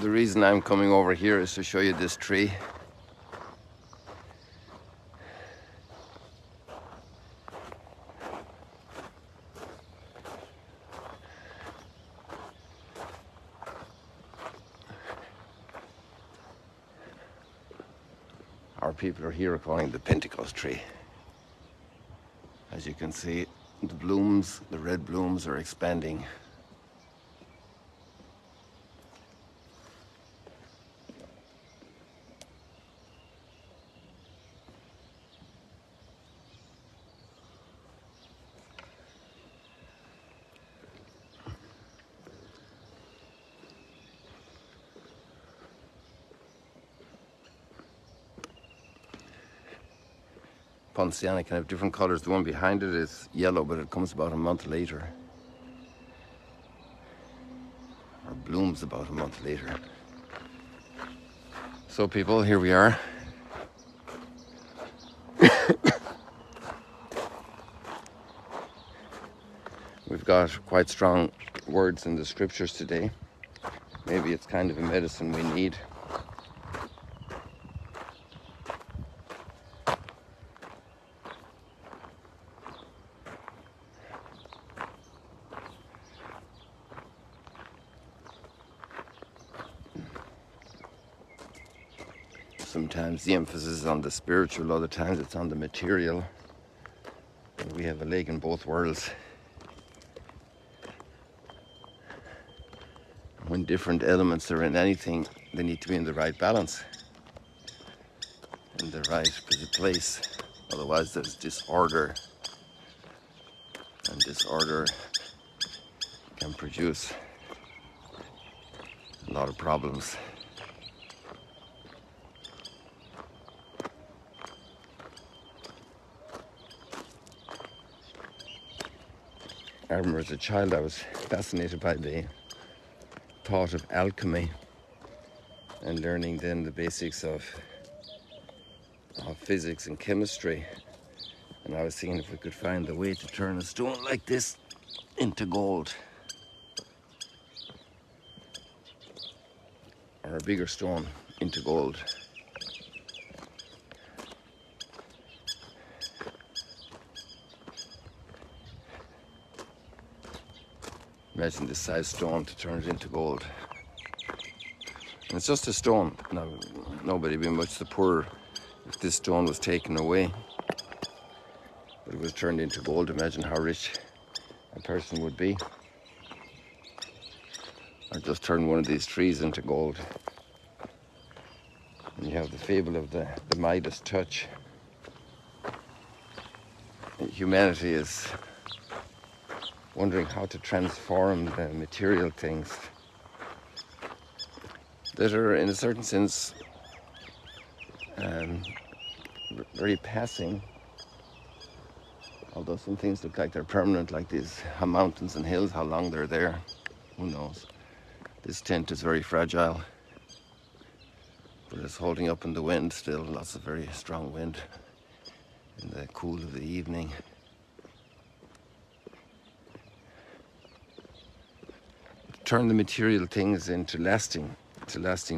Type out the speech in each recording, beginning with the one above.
The reason I'm coming over here is to show you this tree. Our people are here calling the Pentecost tree. As you can see, the blooms, the red blooms are expanding. Ponciana can have different colors. The one behind it is yellow, but it comes about a month later. Or blooms about a month later. So people, here we are. We've got quite strong words in the scriptures today. Maybe it's kind of a medicine we need. Sometimes the emphasis is on the spiritual, other times it's on the material. We have a leg in both worlds. When different elements are in anything, they need to be in the right balance, in the right place. Otherwise there's disorder, and disorder can produce a lot of problems. I remember as a child I was fascinated by the thought of alchemy and learning then the basics of physics and chemistry. And I was thinking if we could find the way to turn a stone like this into gold. Or a bigger stone into gold. Imagine this size stone to turn it into gold. And it's just a stone. Now, nobody would be much the poorer if this stone was taken away. But it was turned into gold. Imagine how rich a person would be. Or just turn one of these trees into gold. And you have the fable of the Midas touch. Humanity is wondering how to transform the material things that are, in a certain sense, very passing. Although some things look like they're permanent, like these mountains and hills, how long they're there, who knows. This tent is very fragile, but it's holding up in the wind still, lots of very strong wind in the cool of the evening. Turn the material things into lasting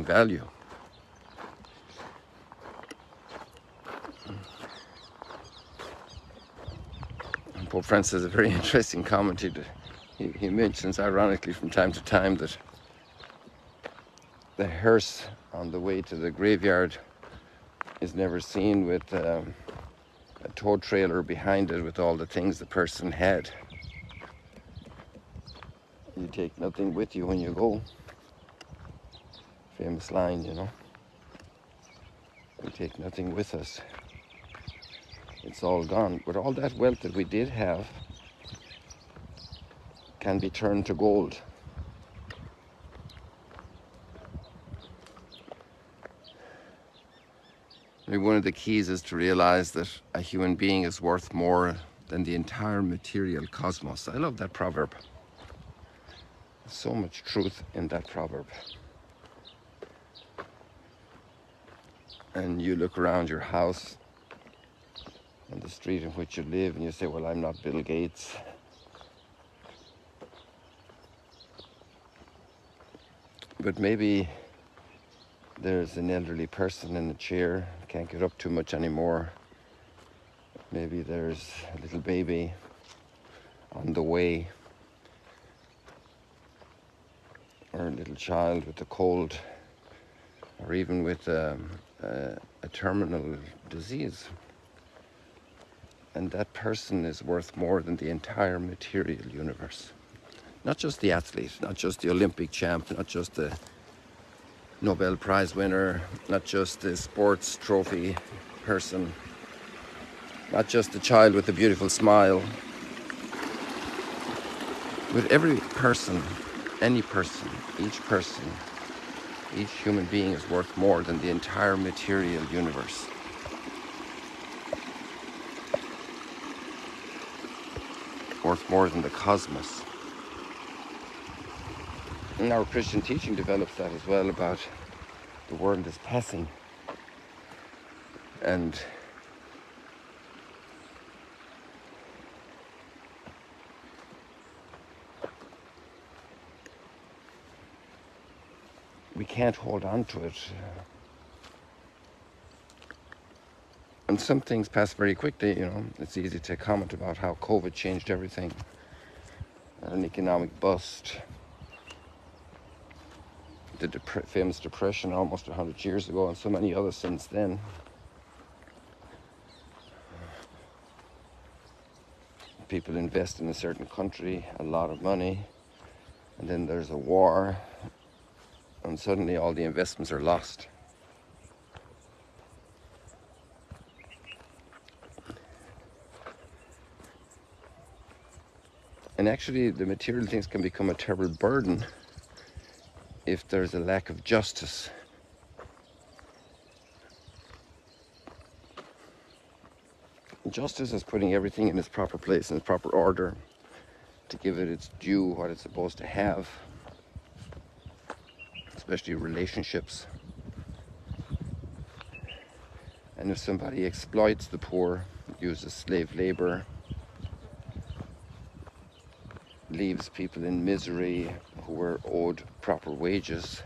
value. And Pope Francis has a very interesting comment. He mentions, ironically, from time to time, that the hearse on the way to the graveyard is never seen with a tow trailer behind it with all the things the person had. You take nothing with you when you go. Famous line, you know. We take nothing with us. It's all gone. But all that wealth that we did have can be turned to gold. Maybe one of the keys is to realize that a human being is worth more than the entire material cosmos. I love that proverb. So much truth in that proverb. And you look around your house and the street in which you live and you say, well, I'm not Bill Gates. But maybe There's an elderly person in a chair, can't get up too much anymore. Maybe there's a little baby on the way, or a little child with a cold, or even with a terminal disease. And that person is worth more than the entire material universe. Not just the athlete, not just the Olympic champ, not just the Nobel Prize winner, not just the sports trophy person, not just the child with the beautiful smile. With every person, any person, each human being is worth more than the entire material universe. Worth more than the cosmos. And our Christian teaching develops that as well, about the world is passing. And we can't hold on to it. And some things pass very quickly, you know. It's easy to comment about how COVID changed everything. An economic bust. The famous depression almost 100 years ago, and so many others since then. People invest in a certain country a lot of money, and then there's a war, and suddenly all the investments are lost. And actually, the material things can become a terrible burden if there's a lack of justice. Justice is putting everything in its proper place, in its proper order, to give it its due, what it's supposed to have, especially relationships. And if somebody exploits the poor, uses slave labor, leaves people in misery who were owed proper wages,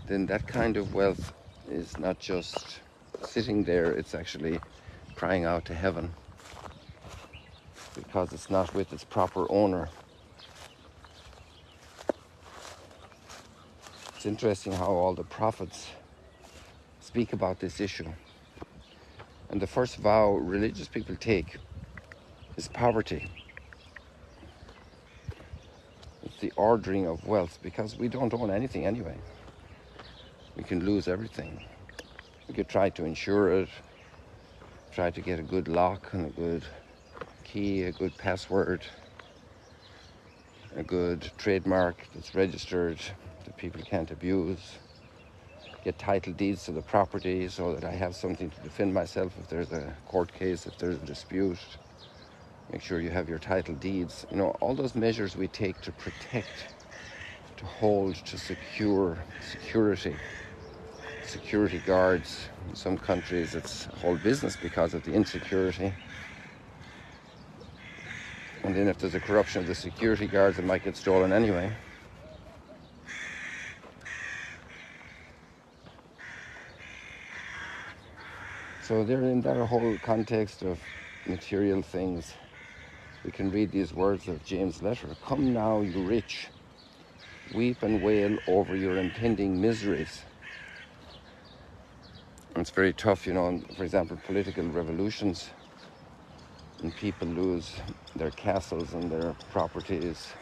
then that kind of wealth is not just sitting there, it's actually crying out to heaven, because it's not with its proper owner. It's interesting how all the prophets speak about this issue. And the first vow religious people take is poverty. It's the ordering of wealth, because we don't own anything anyway. We can lose everything. We could try to insure it, try to get a good lock and a good key, a good password, a good trademark that's registered that people can't abuse, get title deeds to the property so that I have something to defend myself if there's a court case, if there's a dispute. Make sure you have your title deeds. You know, all those measures we take to protect, to hold, to secure security. Security guards. In some countries it's a whole business because of the insecurity. And then if there's a corruption of the security guards, it might get stolen anyway. So they're in that whole context of material things. We can read these words of James' letter. Come now, you rich, weep and wail over your impending miseries. And it's very tough, you know, for example, political revolutions, and people lose their castles and their properties,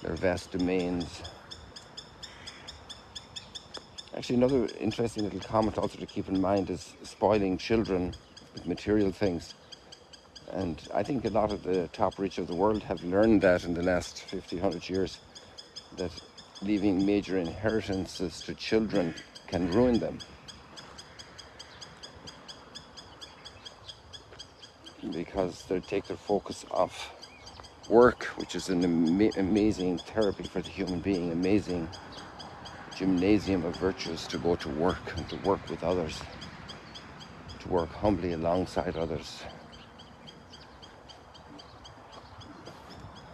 their vast domains. Actually, another interesting little comment also to keep in mind is spoiling children with material things. And I think a lot of the top rich of the world have learned that in the last 50, 100 years, that leaving major inheritances to children can ruin them. Because they take their focus off work, which is an amazing therapy for the human being, amazing gymnasium of virtues, to go to work and to work with others, to work humbly alongside others,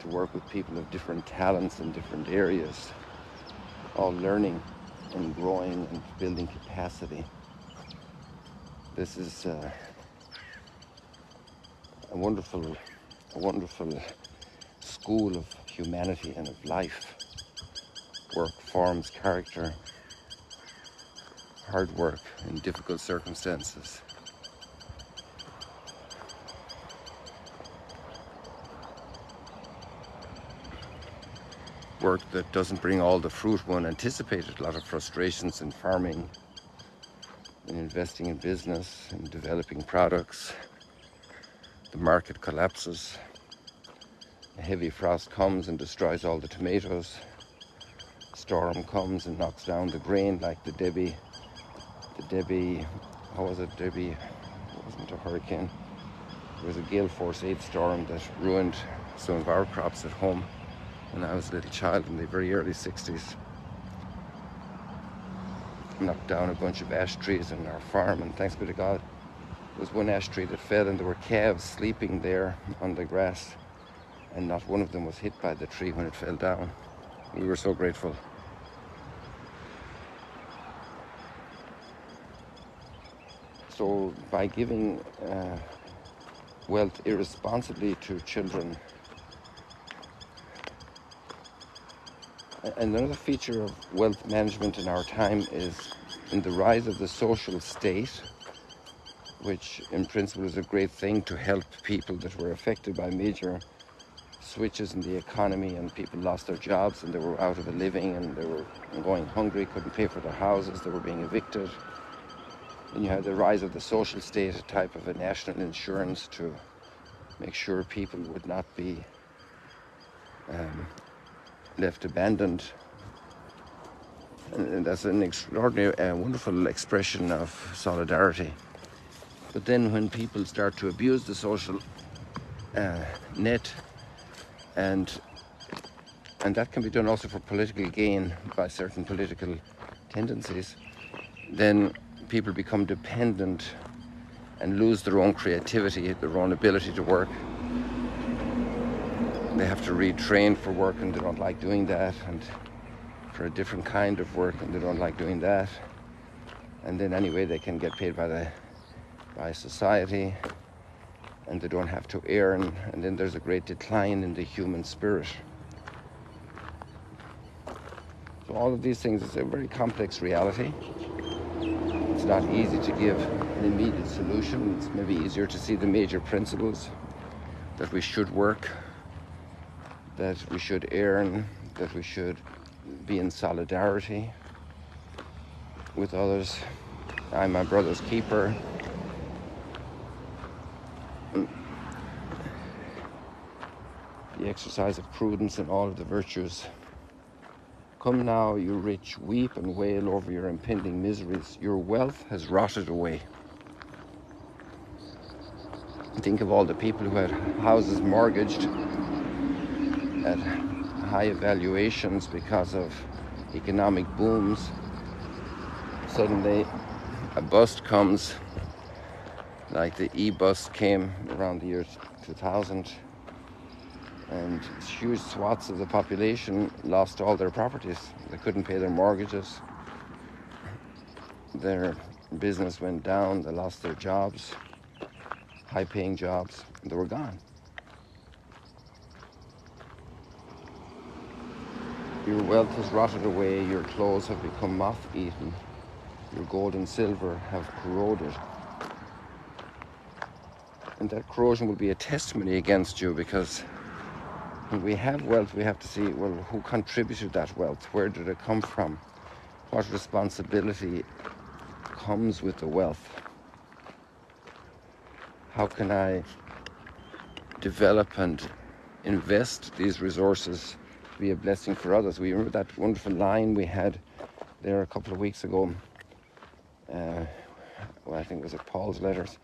to work with people of different talents in different areas, all learning and growing and building capacity. This is a wonderful school of humanity and of life. Work forms character, hard work in difficult circumstances. Work that doesn't bring all the fruit one anticipated. A lot of frustrations in farming, in investing in business, in developing products. The market collapses. A heavy frost comes and destroys all the tomatoes. Storm comes and knocks down the grain like the Debbie, how was it, Debbie, it wasn't a hurricane. It was a gale force 8 storm that ruined some of our crops at home when I was a little child in the very early 60s. Knocked down a bunch of ash trees on our farm, and thanks be to God, there was one ash tree that fell and there were calves sleeping there on the grass, and not one of them was hit by the tree when it fell down. We were so grateful. So by giving wealth irresponsibly to children, and another feature of wealth management in our time is in the rise of the social state, which in principle is a great thing to help people that were affected by major switches in the economy, and people lost their jobs and they were out of a living and they were going hungry, couldn't pay for their houses, they were being evicted. And you had the rise of the social state, a type of a national insurance to make sure people would not be left abandoned. And that's an extraordinary, wonderful expression of solidarity. But then when people start to abuse the social net, and that can be done also for political gain by certain political tendencies, then people become dependent and lose their own creativity, their own ability to work. They have to retrain for work and they don't like doing that, and for a different kind of work and they don't like doing that. And then anyway they can get paid by society and they don't have to earn, and then there's a great decline in the human spirit. So all of these things is a very complex reality. It's not easy to give an immediate solution. It's maybe easier to see the major principles, that we should work, that we should earn, that we should be in solidarity with others. I'm my brother's keeper. The exercise of prudence and all of the virtues. Come now, you rich, weep and wail over your impending miseries. Your wealth has rotted away. Think of all the people who had houses mortgaged at high valuations because of economic booms. Suddenly a bust comes, like the e-bust came around the year 2000, and huge swaths of the population lost all their properties. They couldn't pay their mortgages. Their business went down. They lost their jobs, high-paying jobs. They were gone. Your wealth has rotted away. Your clothes have become moth-eaten. Your gold and silver have corroded. And that corrosion will be a testimony against you, because when we have wealth, we have to see, well, who contributed that wealth? Where did it come from? What responsibility comes with the wealth? How can I develop and invest these resources to be a blessing for others? We remember that wonderful line we had there a couple of weeks ago. Well, I think it was at Paul's letters,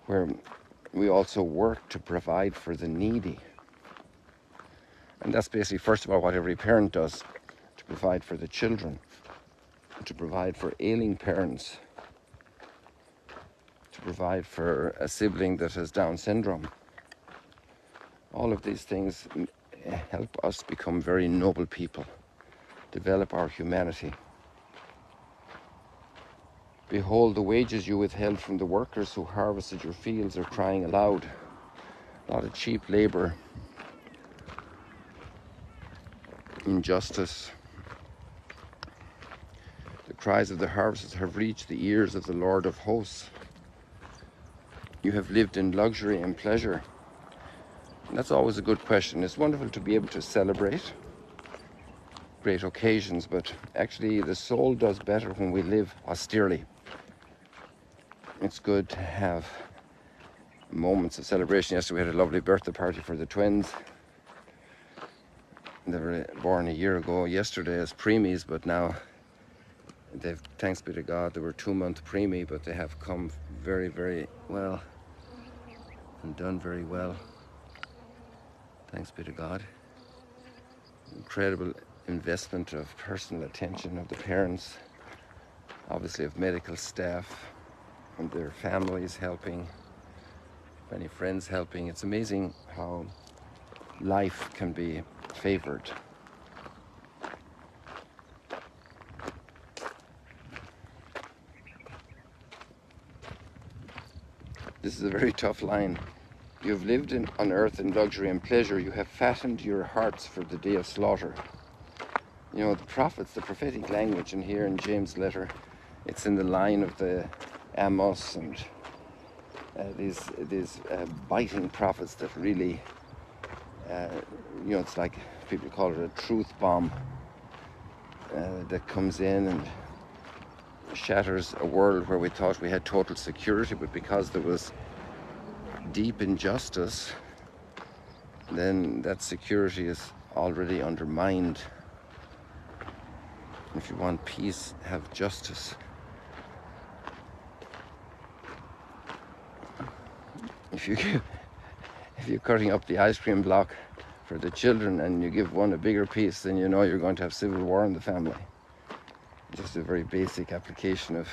where we also work to provide for the needy. And that's basically, first of all, what every parent does, to provide for the children, to provide for ailing parents, to provide for a sibling that has Down syndrome. All of these things help us become very noble people, develop our humanity. Behold, the wages you withheld from the workers who harvested your fields are crying aloud. A lot of cheap labor, injustice. The cries of the harvesters have reached the ears of the Lord of hosts. You have lived in luxury and pleasure. And that's always a good question. It's wonderful to be able to celebrate great occasions, but actually the soul does better when we live austerely. It's good to have moments of celebration. Yesterday we had a lovely birthday party for the twins. They were born a year ago yesterday as preemies, but now they've, thanks be to God, they were 2-month preemie, but they have come very, very well and done very well. Thanks be to God. Incredible investment of personal attention of the parents, obviously of medical staff and their families helping, many friends helping. It's amazing how life can be favored. This is a very tough line. You have lived on earth in luxury and pleasure. You have fattened your hearts for the day of slaughter. You know, the prophets, the prophetic language in here in James' letter, it's in the line of the Amos and these biting prophets that really, you know, it's like people call it a truth bomb that comes in and shatters a world where we thought we had total security, but because there was deep injustice, then that security is already undermined. If you want peace, have justice. If you're cutting up the ice cream block for the children and you give one a bigger piece, then you know you're going to have civil war in the family. Just a very basic application of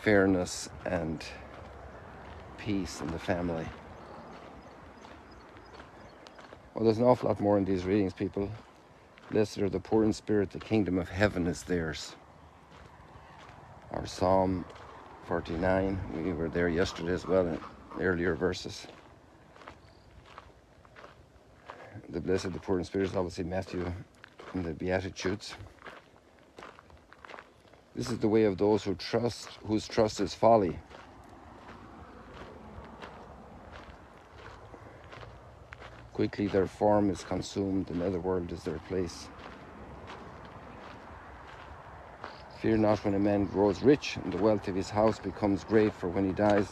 fairness and peace in the family. Well, there's an awful lot more in these readings, people. Blessed are the poor in spirit, the kingdom of heaven is theirs. Our Psalm 49, we were there yesterday as well in earlier verses. The blessed, the poor in spirit is obviously Matthew in the Beatitudes. This is the way of those whose trust is folly. Quickly their form is consumed, the netherworld is their place. Fear not when a man grows rich, and the wealth of his house becomes great, for when he dies,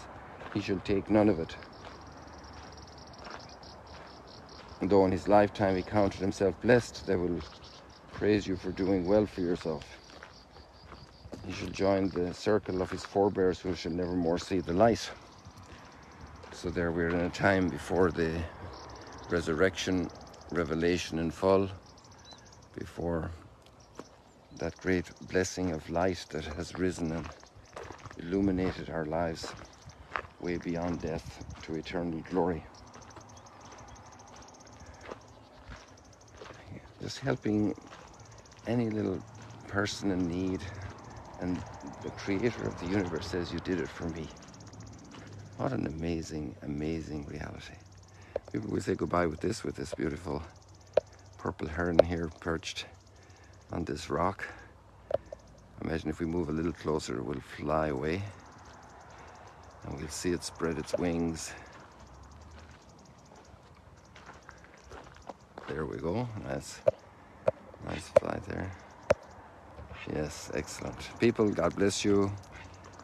he shall take none of it. And though in his lifetime he counted himself blessed, they will praise you for doing well for yourself. He shall join the circle of his forebears who shall never more see the light. So there we're in a time before the resurrection, revelation in full, before that great blessing of light that has risen and illuminated our lives way beyond death to eternal glory. Just helping any little person in need, and the creator of the universe says, you did it for me. What an amazing, amazing reality. Maybe we say goodbye with this beautiful purple heron here perched on this rock. Imagine if we move a little closer, it will fly away. And we'll see it spread its wings. There we go. Nice flight there. Yes, excellent. People, God bless you.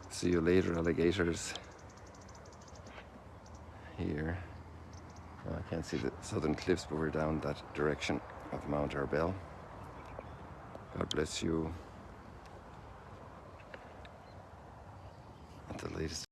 See you later, alligators. Here. I can't see the southern cliffs, but we're down that direction of Mount Arbel. God bless you. At the latest.